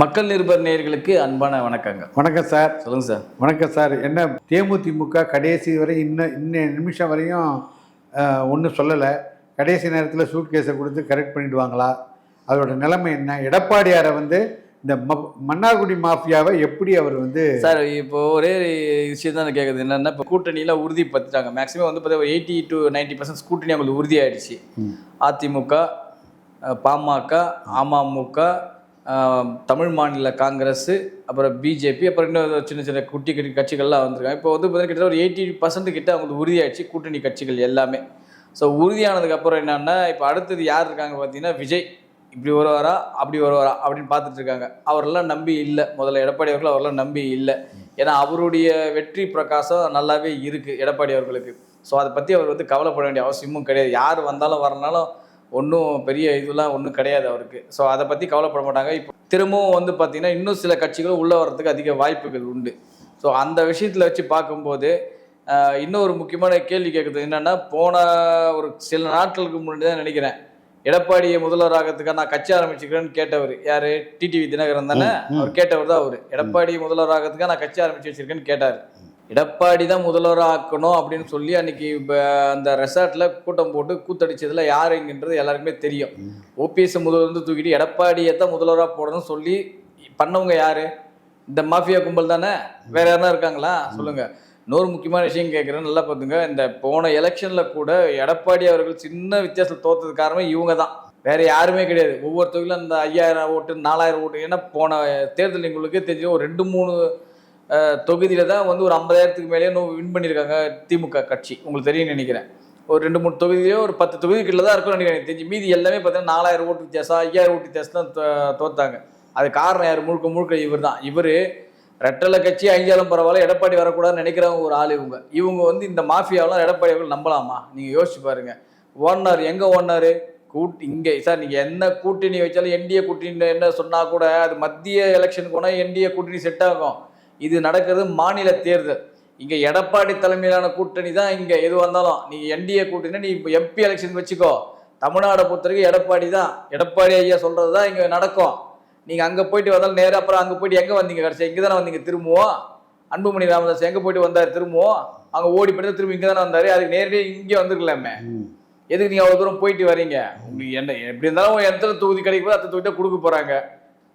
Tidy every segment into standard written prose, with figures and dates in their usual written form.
மக்கள் நிருபர் நேயர்களுக்கு அன்பான வணக்கங்க. வணக்கம் சார். சொல்லுங்கள் சார். வணக்கம் சார். என்ன தேமுதிமுக கடைசி வரை இன்ன நிமிஷம் வரையும் ஒன்றும் சொல்லலை. கடைசி நேரத்தில் சூட் கேஸை கொடுத்து கரெக்ட் பண்ணிடுவாங்களா? அதோட நிலைமை என்ன? எடப்பாடியாரை இந்த மன்னார்குடி மாஃபியாவை எப்படி அவர் சார் இப்போ ஒரே விஷயம் தான் கேட்குது. என்னென்னா இப்போ கூட்டணியில் உறுதி பற்றிட்டாங்க. மேக்ஸிமம் பார்த்தீங்கன்னா 80 to 90% கூட்டணி அவங்களுக்கு உறுதியாயிடுச்சு. அதிமுக, பாமக, அமமுக, தமிழ் மாநில காங்கிரஸ், அப்புறம் பிஜேபி, அப்புறம் இன்னும் சின்ன சின்ன குட்டி கட்சிகள்லாம் வந்திருக்காங்க. இப்போ பார்த்தீங்கன்னா கிட்டத்தட்ட ஒரு 80% கிட்ட அவங்களுக்கு உறுதியாயிடுச்சு கூட்டணி கட்சிகள் எல்லாமே. ஸோ உறுதியானதுக்கப்புறம் என்னென்னா இப்போ அடுத்தது யார் இருக்காங்க பார்த்தீங்கன்னா விஜய் இப்படி வருவாரா அப்படி வருவாரா அப்படின்னு பார்த்துட்டு இருக்காங்க. அவரெல்லாம் நம்பி இல்லை. முதல்ல எடப்பாடி அவர்கள் அவரெல்லாம் நம்பி இல்லை. ஏன்னா அவருடைய வெற்றி பிரகாசம் நல்லாவே இருக்குது எடப்பாடி அவர்களுக்கு. ஸோ அதை பற்றி அவர் கவலைப்பட வேண்டிய அவசியமும் கிடையாது. யார் வந்தாலும் வரனாலும் ஒன்றும் பெரிய இதெல்லாம் ஒன்றும் கிடையாது அவருக்கு. ஸோ அதை பற்றி கவலைப்பட மாட்டாங்க. இப்போ திரும்பவும் பார்த்தீங்கன்னா இன்னும் சில கட்சிகளும் உள்ளே வர்றதுக்கு அதிக வாய்ப்புகள் உண்டு. ஸோ அந்த விஷயத்தில் வச்சு பார்க்கும்போது இன்னொரு முக்கியமான கேள்வி கேட்குறது என்னென்னா, போன ஒரு சில நாட்களுக்கு முன்னாடி தான் நினைக்கிறேன், எடப்பாடியை முதல்வராகிறதுக்காக நான் கட்சி ஆரம்பிச்சுக்கிறேன்னு கேட்டவர் யார்? டிடிவி தினகரன் தானே. அவர் கேட்டவர் தான் அவர். எடப்பாடி முதல்வராகிறதுக்காக நான் கட்சி ஆரம்பிச்சு வச்சிருக்கேன்னு கேட்டார். எடப்பாடி தான் முதல்வராக்கணும் அப்படின்னு சொல்லி அன்னைக்கு அந்த ரெசார்ட்டில் கூட்டம் போட்டு கூத்தடிச்சதில் யாருங்கன்றது எல்லாருக்குமே தெரியும். ஓபிஎஸ் முதல்வர் தூக்கிட்டு எடப்பாடியை தான் முதல்வராக போடணும்னு சொல்லி பண்ணவங்க யார்? இந்த மாஃபியா கும்பல் தானே. வேற யாருனா இருக்காங்களா சொல்லுங்கள். இன்னொரு முக்கியமான விஷயம் கேட்குறேன், நல்லா பார்த்துங்க. இந்த போன எலெக்ஷனில் கூட எடப்பாடி அவர்கள் சின்ன வித்தியாசத்தில் தோற்றதுக்கு காரணம் இவங்க தான், வேற யாருமே கிடையாது. ஒவ்வொரு தொகுதியிலும் அந்த 5000 ஓட்டு 4000 ஓட்டு. ஏன்னா போன தேர்தல் எங்களுக்கே தெரிஞ்ச ஒரு 2-3 தொகுதியில் தான் ஒரு 50,000க்கு மேலேயே வின் பண்ணியிருக்காங்க திமுக கட்சி. உங்களுக்கு தெரியும் நினைக்கிறேன். ஒரு 2-3 தொகுதியிலேயோ ஒரு 10 தொகுதிக்குள்ள தான் இருக்கும்னு நினைக்கிறேன் தெரிஞ்சு. மீதி எல்லாமே பார்த்தீங்கன்னா 4000 ஓட்டு வித்தியாசம் 5000 ஓட்டு வித்தியாசம் தான் தோத்தாங்க. அது காரணம் யார்? முழுக்க இவர் தான். இவர் ரெட்டலை கட்சி அஞ்சாலும் பரவாயில்ல, எடப்பாடி வரக்கூடாதுன்னு நினைக்கிறவங்க ஒரு ஆள் இவங்க இந்த மாஃபியாவெல்லாம் எடப்பாடி அவர்கள் நம்பலாமா? நீங்கள் யோசிச்சு பாருங்க. ஓடினார் எங்கே ஓடினார்? இங்கே சார் நீங்கள் என்ன கூட்டணி வச்சாலும் என்டிஏ கூட்டணி என்ன சொன்னால் கூட அது மத்திய எலெக்ஷனுக்கு போனால் என்டிஏ கூட்டணி செட் ஆகும். இது நடக்கிறது மாநில தேர்தல். இங்கே எடப்பாடி தலைமையிலான கூட்டணி தான். இங்கே எது வந்தாலும் நீங்கள் என்டிஏ கூட்டணி நீ இப்போ எம்பி எலெக்ஷன் வச்சுக்கோ. தமிழ்நாடை பொறுத்த வரைக்கும் எடப்பாடி தான். எடப்பாடி ஐயா சொல்கிறது தான் இங்கே நடக்கும். நீங்கள் அங்கே போயிட்டு வந்தாலும் நேரம் அப்புறம் அங்கே போயிட்டு எங்கே வந்தீங்க? கடைசி இங்கே தானே வந்தீங்க. திரும்பவும் அன்புமணி ராமதாஸ் எங்கே போயிட்டு வந்தார்? திரும்பவும் அங்கே ஓடி போயிட்டு திரும்ப இங்கே தானே வந்தார். அதுக்கு நேரடியாக இங்கே வந்துருக்கலாமே. எதுக்கு நீங்கள் அவ்வளோ தூரம் போயிட்டு வரீங்க? உங்களுக்கு என்ன எப்படி இருந்தாலும் எத்தனை தொகுதி கிடைக்கும் அத்தனை தொகுதி தான் கொடுக்க போகிறாங்க.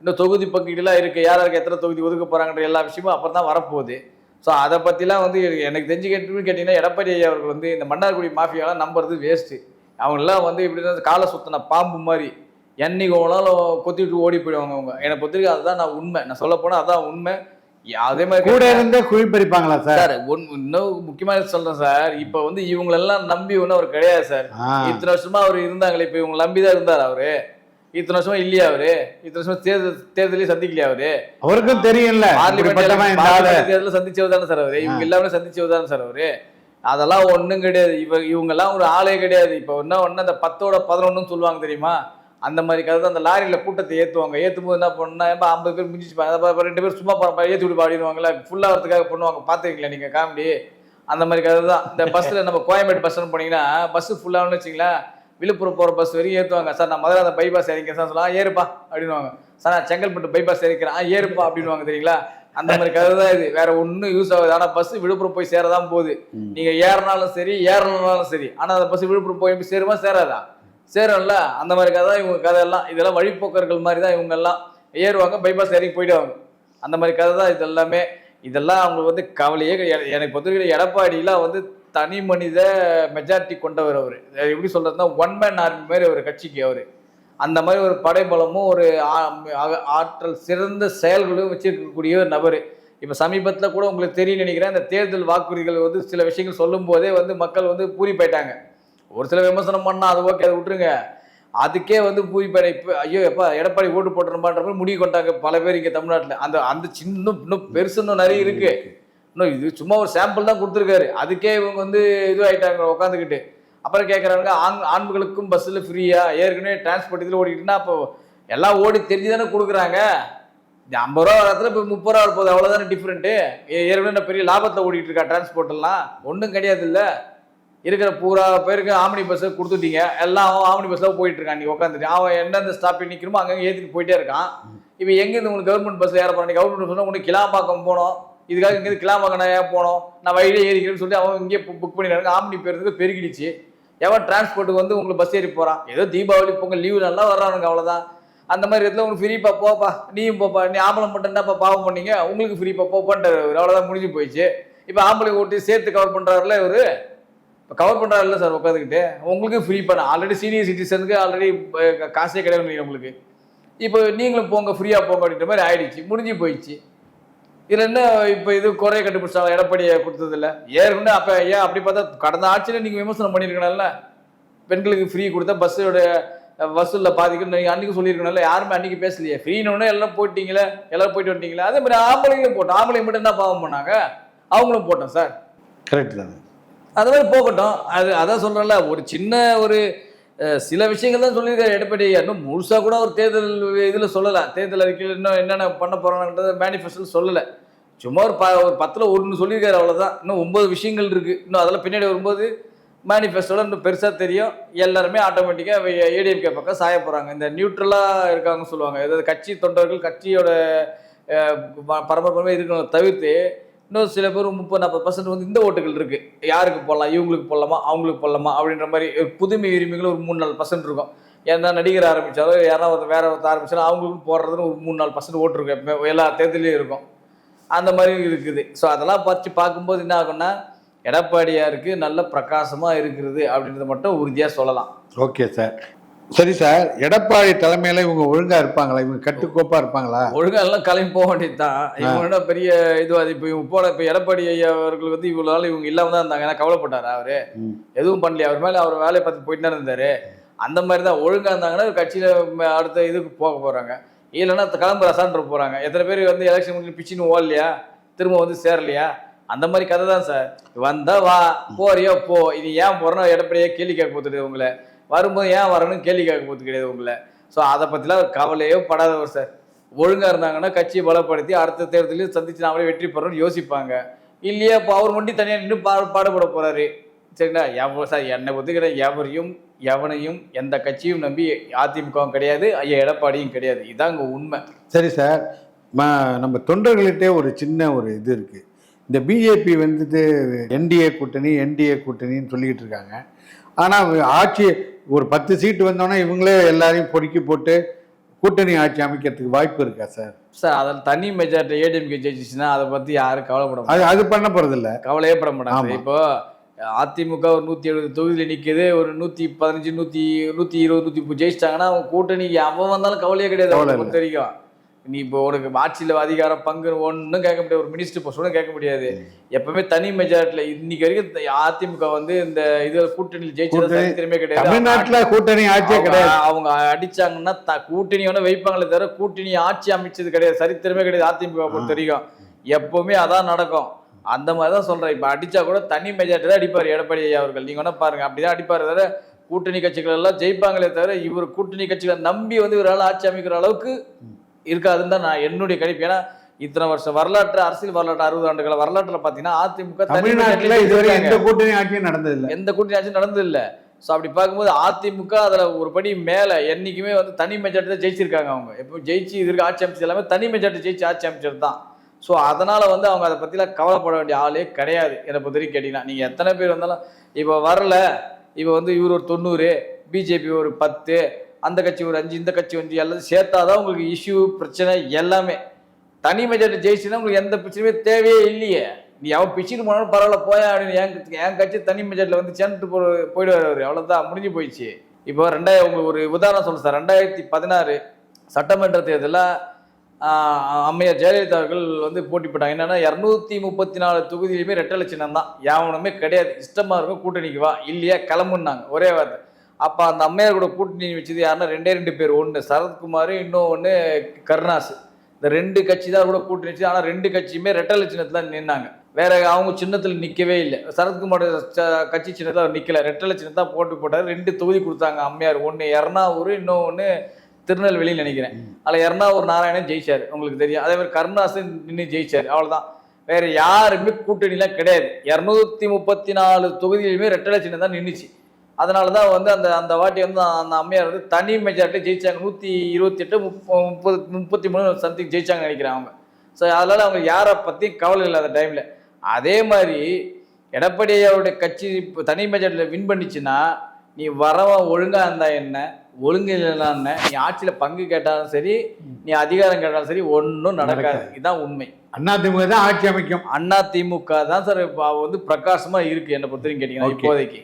இன்னும் தொகுதி பங்கீடுலாம் இருக்குது. யாருக்கு எத்தனை தொகுதி ஒதுக்க போகிறாங்கன்ற எல்லா விஷயமும் அப்புறம் தான் வரப்போகுது. ஸோ அதை பற்றிலாம் எனக்கு தெரிஞ்சு கேட்டிங்கன்னா எடப்பாடி ஐயா அவர்கள் இந்த மன்னார்குடி மாஃபியாலாம் நம்புறது வேஸ்ட்டு. அவங்களாம் இப்படி தான் காலை சுத்தின பாம்பு மாதிரி என்னைக்கு ஓனாலும் கொத்திட்டு ஓடி போயிடுவாங்க. அவங்க என்னை பொறுத்திருக்கு அதுதான் நான் உண்மை. நான் சொல்ல போனால் அதான் உண்மை. அதே மாதிரி கூட இருந்தே குழி பறிப்பாங்களா சார்? இன்னும் முக்கியமாக சொல்கிறேன் சார். இப்போ இவங்களெல்லாம் நம்பி ஒன்றும் அவர் கிடையாது சார். இத்தனை வருஷமா அவர் இருந்தாங்களே. இப்போ இவங்க நம்பி தான் இருந்தார் அவரு. இத்தனை வருஷமா இல்லையா அவரு? இத்தனை வருஷமா தேர்தலையும் சந்திக்கலையா அவரு? அவருக்கும் தெரியும்ல. தேர்தலில் சந்திச்சவர் தானே சார் அவரு. இவங்க எல்லாமே சந்திச்சவர் தானே சார் அவரு. அதெல்லாம் ஒன்றும் கிடையாது. இவங்கெல்லாம் ஒரு ஆளே கிடையாது. இப்போ ஒன்று அந்த 10ஓட 11 சொல்லுவாங்க தெரியுமா? அந்த மாதிரி கதை தான். அந்த லாரியில் கூட்டத்தை ஏற்றுவாங்க. ஏற்றும் போது என்ன பண்ணா 50 பேர் முடிச்சுப்பாங்க. 2 பேர் சும்மா ஏற்றி விட்டு பாடிடுவாங்களா? ஃபுல்லாக வரதுக்காக பண்ணுவாங்க. பார்த்துருக்கீங்களா நீங்கள் காமெடி? அந்த மாதிரி கதை தான். இந்த பஸ்ஸில் நம்ம கோயம்பேடு பஸ்ஸுன்னு போனீங்கன்னா பஸ்ஸு ஃபுல்லாகனு வச்சிங்களேன், விழுப்புரம் போகிற பஸ் வரையும் ஏற்றுவாங்க. சார் நான் முதல்ல அந்த பைபாஸ் இறக்கிறேன் சார் சொல்லலாம். ஏறுப்பா அப்படின்வாங்க. சார் நான் செங்கல்பட்டு பைபாஸ் இறக்கிறேன். ஏறுப்பா அப்படின்வாங்க தெரியுங்களா? அந்த மாதிரி கதை தான் இது. வேற ஒன்றும் யூஸ் ஆகுது. ஆனால் பஸ்ஸு விழுப்புரம் போய் சேரதான் போகுது. நீங்கள் ஏறினாலும் சரி ஏறனாலும் சரி. ஆனால் அந்த பஸ்ஸு விழுப்புரம் போய் சேருமா சேராதா? சேரும்ல. அந்த மாதிரி கதை தான் இவங்க கதையெல்லாம். இதெல்லாம் வழிப்போக்கர்கள் மாதிரி தான் இவங்கெல்லாம். ஏறுவாங்க, பைபாஸ் இறங்கி போயிடுவாங்க. அந்த மாதிரி கதை தான் இது எல்லாமே. இதெல்லாம் அவங்களுக்கு கவலையே கிடையாது. எனக்கு பொறுத்தவரைக்கும் எடப்பாடியெலாம் தனி மனித மெஜாரிட்டி கொண்டவர் அவர். எப்படி சொல்கிறதுனா ஒன் மேன் ஆர்மி மாதிரி ஒரு கட்சிக்கு அவர். அந்த மாதிரி ஒரு படைபலமும் ஒரு ஆற்றல் சிறந்த செயல்களும் வச்சிருக்கக்கூடிய ஒரு நபர். இப்போ சமீபத்தில் கூட உங்களுக்கு தெரியும் நினைக்கிறேன், இந்த தேர்தல் வாக்குறுதிகள் சில விஷயங்கள் சொல்லும் போதே மக்கள் பூரி போயிட்டாங்க. ஒரு சில விமர்சனம் பண்ணால் அது ஓகே, அதை விட்டுருங்க. அதுக்கே பூரி போயிட. இப்போ ஐயோ எப்பா எடப்பாடி ஓட்டு போட்டுருமான்ற மாதிரி முடிவு கொண்டாங்க பல பேர் இங்கே தமிழ்நாட்டில். அந்த சின்ன இன்னும் பெருசு இன்னும் நிறைய இருக்குது. இன்னும் இது சும்மா ஒரு சாம்பிள் தான் கொடுத்துருக்காரு. அதுக்கே இவங்க இது ஆகிட்டாங்க உட்காந்துக்கிட்டு. அப்புறம் கேட்குறாங்க ஆண்களுக்கும் பஸ்ஸில் ஃப்ரீயாக ஏற்கனவே டிரான்ஸ்போர்ட் இதில் ஓடிக்கிட்டுனா அப்போ எல்லாம் ஓடி தெரிஞ்சு தானே கொடுக்குறாங்க. 50 ரூபா வரத்துல இப்போ 30 ரூபா இருப்போது, அவ்வளோதானே டிஃப்ரெண்ட்டு. ஏற்கனவே பெரிய லாபத்தில் ஓடிக்கிட்டு இருக்கா டிரான்ஸ்போர்ட்டெல்லாம்? ஒன்றும் கிடையாது. இல்லை இருக்கிற பூரா பேருக்கு ஆம்னி பஸ்ஸை கொடுத்துட்டீங்க. எல்லாம் ஆம்னி பஸ்ஸில் போயிட்டு இருக்கான். நீ உட்காந்துட்டு அவன் எந்தெந்த ஸ்டாப்பில் நிற்கிறமோ அங்கங்கே ஏற்றிட்டு போயிட்டே இருக்கான். இப்போ எங்கேருந்து உங்களுக்கு கவர்மெண்ட் பஸ் ஏற போகிறேன், கவர்மெண்ட் பஸ் உங்களுக்கு கிளாம்பாக்கம் போனோம், இதுக்காக இங்கேருந்து கிளாம்பாக்கம் நான் ஏன் போனோம், நான் வழியிலே ஏறிக்கிறேன்னு சொல்லி அவன் இங்கே புக் பண்ணிடுறாங்க. ஆம்னி பேருக்கு பெருகிடுச்சு. எவன் டிரான்ஸ்போர்ட்டுக்கு வந்து உங்களுக்கு பஸ் ஏறி போகிறான், ஏதோ தீபாவளி பொங்கல் லீவு நல்லா வர்றானுங்க, அவ்வளோதான். அந்த மாதிரி இடத்துல உங்களுக்கு ஃப்ரீப்பா போப்பா, நீயும் போப்பா, நீ ஆம்பளை மட்டும் என்னப்பா பாவம் பண்ணீங்க, உங்களுக்கு ஃப்ரீப்பா போப்பான்ட்டு அவ்வளோதான், முடிஞ்சு போயிடுச்சு. இப்போ ஆம்பளை ஓட்டி சேர்த்து கவர் பண்ணுறாருல இவர், இப்போ கவர் பண்ணுறாருல்ல சார் உட்காந்துக்கிட்டு, உங்களுக்கு ஃப்ரீ பண்ண ஆல்ரெடி சீனியர் சிட்டிசனுக்கு ஆல்ரெடி காசே கிடையாது உங்களுக்கு. இப்போ நீங்களும் போங்க, ஃப்ரீயாக போங்க அப்படின்ற மாதிரி ஆயிடுச்சு, முடிஞ்சு போயிடுச்சு. இதில் என்ன இப்போ இது குறைய கண்டுபிடிச்சாங்க எடப்பாடியை கொடுத்ததில்ல. ஏற்கனவே அப்போ ஏன் அப்படி பார்த்தா கடந்த ஆட்சியில் நீங்கள் விமர்சனம் பண்ணியிருக்கணும்ல, பெண்களுக்கு ஃப்ரீ கொடுத்தா பஸ்ஸோட வசூலில் பாதிக்கும் நீங்கள் அன்றைக்கி சொல்லியிருக்கணும்ல, யாருமே அன்றைக்கி பேசலையே. ஃப்ரீன்னு எல்லாம் போயிட்டீங்களே, எல்லோரும் போயிட்டு வந்துட்டீங்களே. அதே மாதிரி ஆம்பளைங்களும் போட்டோம், ஆம்பளை மட்டும் என்ன பாவம் பண்ணாங்க, அவங்களும் போட்டோம் சார். கரெக்ட் தானே, அது மாதிரி போகட்டும். அதான் சொல்கிறேன்ல, ஒரு சின்ன ஒரு சில விஷயங்கள் தான் சொல்லியிருக்காரு எடப்பாடி. இன்னும் முழுசாக கூட ஒரு தேர்தல் இதில் சொல்லலை, தேர்தல் அறிக்கையில் இன்னும் என்னென்ன பண்ண போகிறாங்கன்றது மேனிஃபெஸ்டோவில் சொல்லலை. சும்மா ஒரு 10ல் 1 சொல்லியிருக்காரு, அவ்வளோதான். இன்னும் 9 விஷயங்கள் இருக்குது. இன்னும் அதெல்லாம் பின்னாடி வரும்போது மேனிஃபெஸ்டோவில் இன்னும் பெருசாக தெரியும். எல்லாருமே ஆட்டோமேட்டிக்காக ஏடிஎம்கே பக்கம் சாய போகிறாங்க. இந்த நியூட்ரலாக இருக்காங்கன்னு சொல்லுவாங்க, ஏதாவது கட்சி தொண்டர்கள் கட்சியோட பரபரப்பாக இருக்கணும் தவிர்த்து, இன்னும் சில பேர் 30-40% வந்து இந்த ஓட்டுகள் இருக்குது, யாருக்கு போடலாம், இவங்களுக்கு போடலாமா அவங்களுக்கு போடலாமா அப்படின்ற மாதிரி புதுமை விரும்பிகள் ஒரு 3-4% இருக்கும். ஏன்னா நடிகர் ஆரம்பித்தாலும் யாராவது வேற ஒருத்தர் ஆரம்பித்தாலும் அவங்களுக்கும் போடுறதுன்னு ஒரு 3-4% ஓட்டு இருக்கும், எப்பவுமே எல்லா தேர்தலையும் இருக்கும். அந்த மாதிரி இருக்குது. ஸோ அதெல்லாம் பார்க்கும்போது என்ன ஆகும்னா, எடப்பாடியாருக்கு நல்ல பிரகாசமாக இருக்கிறது அப்படின்றத மட்டும் உறுதியாக சொல்லலாம். ஓகே சார், சரி சார். எடப்பாடி தலைமையில இவங்க ஒழுங்கா இருப்பாங்களா, இவங்க கட்டுக்கோப்பா இருப்பாங்களா? ஒழுங்கா எல்லாம் கிளம்பி போக வேண்டியது தான். இவங்க பெரிய இது இப்போ இவங்க போல இப்போ எடப்பாடி ஐயா அவர்கள் வந்து இவ்வளோ நாள் இவங்க இல்லாமல் தான் இருந்தாங்க. ஏன்னா கவலைப்பட்டார் அவரு, எதுவும் பண்ணலையா, அவர் மேலே அவர் வேலையை பார்த்து போயிட்டு தான் இருந்தாரு. அந்த மாதிரி தான் ஒழுங்கா இருந்தாங்கன்னா கட்சியில் அடுத்த இதுக்கு போக போகிறாங்க. இல்லைன்னா கிளம்புற அசான்ற போகிறாங்க. எத்தனை பேர் வந்து எலெக்ஷன் முடிஞ்சு பிச்சுன்னு ஓடலையா, திரும்ப வந்து சேரலையா, அந்த மாதிரி கதை தான் சார். வந்தா வா, போறியோ போ, இது ஏன் போகிறோன்னா எடப்பாடியே கேள்வி கேட்க போத்துட்டு உங்களை, வரும்போது ஏன் வரணும்னு கேள்வி கேட்க போது கிடையாது உங்களை. ஸோ அதை பற்றிலாம் கவலையோ படாதவர் சார். ஒழுங்காக இருந்தாங்கன்னா கட்சியை பலப்படுத்தி அடுத்த தேர்தலையும் சந்தித்து நாமளே வெற்றி பெறணும்னு யோசிப்பாங்க. இல்லையா இப்போ அவர் மட்டும் தனியாக நின்று பாடுபட போகிறாரு. சரிங்களா, எவ்வளோ சார் என்னை பற்றி கிடையாது, எவனையும் எந்த கட்சியும் நம்பி அதிமுகவும் கிடையாது, ஐயா எடப்பாடியும் கிடையாது. இதாங்க உண்மை. சரி சார், நம்ம தொண்டர்கள்கிட்டே ஒரு சின்ன ஒரு இது இருக்குது. இந்த பிஜேபி வந்துட்டு என்டிஏ கூட்டணின்னு சொல்லிக்கிட்டு இருக்காங்க. ஆனால் ஆட்சி ஒரு 10 சீட்டு வந்தோன்னா இவங்களே எல்லாரையும் பொறுக்கி போட்டு கூட்டணி ஆட்சி அமைக்கிறதுக்கு வாய்ப்பு இருக்கா சார்? சார் அதில் தனி மெஜாரிட்டி ஏடிஎம்கே ஜெயிச்சிச்சுன்னா அதை பற்றி யாரும் கவலைப்பட மாட்டாங்க. அது பண்ண போகிறதில்ல, கவலையே பட மாட்டாங்க. இப்போ அதிமுக ஒரு 170 தொகுதியில் நிற்கிது, ஒரு 115 120 130 ஜெயிச்சிட்டாங்கன்னா அவங்க கூட்டணிக்கு அவன் வந்தாலும் கவலையே கிடையாது. பொறுத்த வரைக்கும் நீ இப்போ உனக்கு ஆட்சியில் அதிகாரம் பங்கு ஒன்றும் கேட்க முடியாது, ஒரு மினிஸ்டர் போஸ்டும் கேட்க முடியாது. எப்பவுமே தனி மெஜாரிட்டியில் இன்னைக்கு வரைக்கும் அதிமுக வந்து இந்த இது கூட்டணியில் ஜெயிச்சது சரித்திரமே கிடையாது. தமிழ்நாட்டில் கூட்டணி ஆட்சியே கிடையாது. அவங்க அடிச்சாங்கன்னா கூட்டணி வேணா வைப்பாங்களே தவிர கூட்டணி ஆட்சி அமைச்சது கிடையாது, சரித்திரமே கிடையாது அதிமுக பொறுத்த வரைக்கும். எப்பவுமே அதான் நடக்கும். அந்த மாதிரி தான் சொல்கிறேன். இப்போ அடித்தா கூட தனி மெஜாரிட்டி தான் அடிப்பார் எடப்பாடி ஐயா அவர்கள். நீங்கள் வேணால் பாருங்கள், அப்படி தான் அடிப்பார். தவிர கூட்டணி கட்சிகள் எல்லாம் ஜெயிப்பாங்களே தவிர இவர் கூட்டணி கட்சிகளை நம்பி வந்து இவரால் ஆட்சி அமைக்கிற அளவுக்கு இருக்காதுன்னு தான் நான் என்னுடைய கணிப்பு. ஏன்னா இத்தனை வருஷம் வரலாற்று, அரசியல் வரலாற்று, 60 ஆண்டுகள வரலாற்றில் பார்த்தீங்கன்னா அதிமுக தமிழ்நாட்டில் இதுவரை எந்த கூட்டணி ஆட்சியும் நடந்ததில்லை, எந்த கூட்டணி ஆட்சியும் நடந்ததில்லை. ஸோ அப்படி பார்க்கும்போது அதிமுக அதில் ஒரு படி மேலே என்றைக்குமே வந்து தனி மெஜாரிட்டி தான் ஜெயிச்சிருக்காங்க. அவங்க எப்போ ஜெயிச்சு இதற்கு ஆட்சி அமைச்சது எல்லாமே தனி மெஜாரிட்டி ஜெயிச்சு ஆட்சி அமைச்சது தான். ஸோ அதனால் வந்து அவங்க அதை பற்றிலாம் கவலைப்பட வேண்டிய ஆளே கிடையாது. என்னை பொறுத்த வரைக்கும் கேட்டிங்கன்னா நீங்கள் எத்தனை பேர் வந்தாலும் இப்போ வரல, இப்போ வந்து இவர் ஒரு 90, பிஜேபி ஒரு 10, அந்த கட்சி ஒரு 5, இந்த கட்சி 5 எல்லாத்தையும் சேர்த்தாதான் உங்களுக்கு இஷ்யூ பிரச்சனை எல்லாமே. தனி மெஜாரிட்டி ஜெயிச்சுன்னா உங்களுக்கு எந்த பிரச்சனையுமே தேவையே இல்லையே. நீ அவன் பிச்சுட்டு போனாலும் பரவாயில்ல போயா அப்படின்னு என் கட்சி தனி மெஜாரிட்டியில் வந்து சேர்ந்துட்டு போயிடுவார் அவர், அவ்வளோதான் முடிஞ்சு போயிடுச்சு. இப்போ உங்களுக்கு ஒரு உதாரணம் சொல்லுங்கள் சார். 2016 சட்டமன்ற தேர்தலில் அம்மையார் ஜெயலலிதா அவர்கள் வந்து போட்டி போட்டாங்க. என்னன்னா 234 தொகுதியிலுமே ரெட்டலை சின்னம் தான், யாவனுமே கிடையாது. இஷ்டமா இருக்கும் கூட்டணிக்கு வா, இல்லையா கிளம்புனாங்க, ஒரே வார்த்தை. அப்போ அந்த அம்மையார் கூட கூட்டணி வச்சது யாருன்னா 2 பேர். ஒன்று சரத்குமார், இன்னொன்று கருணாஸ். இந்த 2 கட்சி தான் கூட கூட்டணி வச்சு. ஆனால் 2 கட்சியுமே ரெட்டலை சின்னத்தில் நின்னாங்க, வேற அவங்க சின்னத்தில் நிற்கவே இல்லை. சரத்குமார் கட்சி சின்னத்தில் நிற்கல, ரெட்டலை சின்னத்தான் போட்டார். 2 தொகுதி கொடுத்தாங்க அம்மையார். ஒன்று எர்ணாவூர், இன்னொன்று திருநெல்வேலின்னு நினைக்கிறேன். அதில் எர்ணாவூர் நாராயணன் ஜெயிச்சார், உங்களுக்கு தெரியும். அதே மாதிரி கருணாசன் நின்று ஜெயிச்சார், அவ்வளோதான். வேற யாருமே கூட்டணிலாம் கிடையாது. 234 தொகுதியிலுமே ரெட்டலை சின்னம் தான் நின்றுச்சு. அதனால தான் வந்து அந்த அந்த வாட்டி வந்து அந்த அம்மையார் வந்து தனி மெஜாரிட்டி ஜெயிச்சாங்க. 128 33 சம்திங் ஜெயிச்சாங்கன்னு நினைக்கிறேன் அவங்க. ஸோ அதனால அவங்க யாரை பற்றி கவலை இல்லாத டைமில். அதே மாதிரி எடப்பாடி அவருடைய கட்சி இப்போ தனி மெஜாரிட்டியில் வின் பண்ணிச்சுன்னா நீ வரவன் ஒழுங்காக இருந்தா என்ன, ஒழுங்கு இல்லைன்னா என்ன, நீ ஆட்சியில் பங்கு கேட்டாலும் சரி, நீ அதிகாரம் கேட்டாலும் சரி, ஒன்றும் நடக்காது. இதுதான் உண்மை. அதிமுக தான் ஆட்சி அமைக்கும். அதிமுக தான் சார் இப்போ வந்து பிரகாசமா இருக்கு என்னை பொறுத்தவரைக்கும் கேட்டீங்கன்னா. இப்போதைக்கு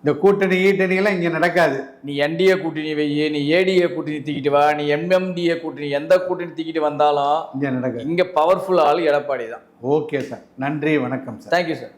இந்த கூட்டணி ஈட்டணியெல்லாம் இங்கே நடக்காது. நீ என்டிஏ கூட்டணி வை, நீ ஏடிஏ கூட்டணி தூக்கிட்டு வா, நீ எம்எம்டிஏ கூட்டணி எந்த கூட்டணி தூக்கிட்டு வந்தாலும் இங்கே நடக்காது. இங்கே பவர்ஃபுல் ஆள் எடப்பாடி தான். ஓகே சார், நன்றி, வணக்கம் சார். Thank you sir.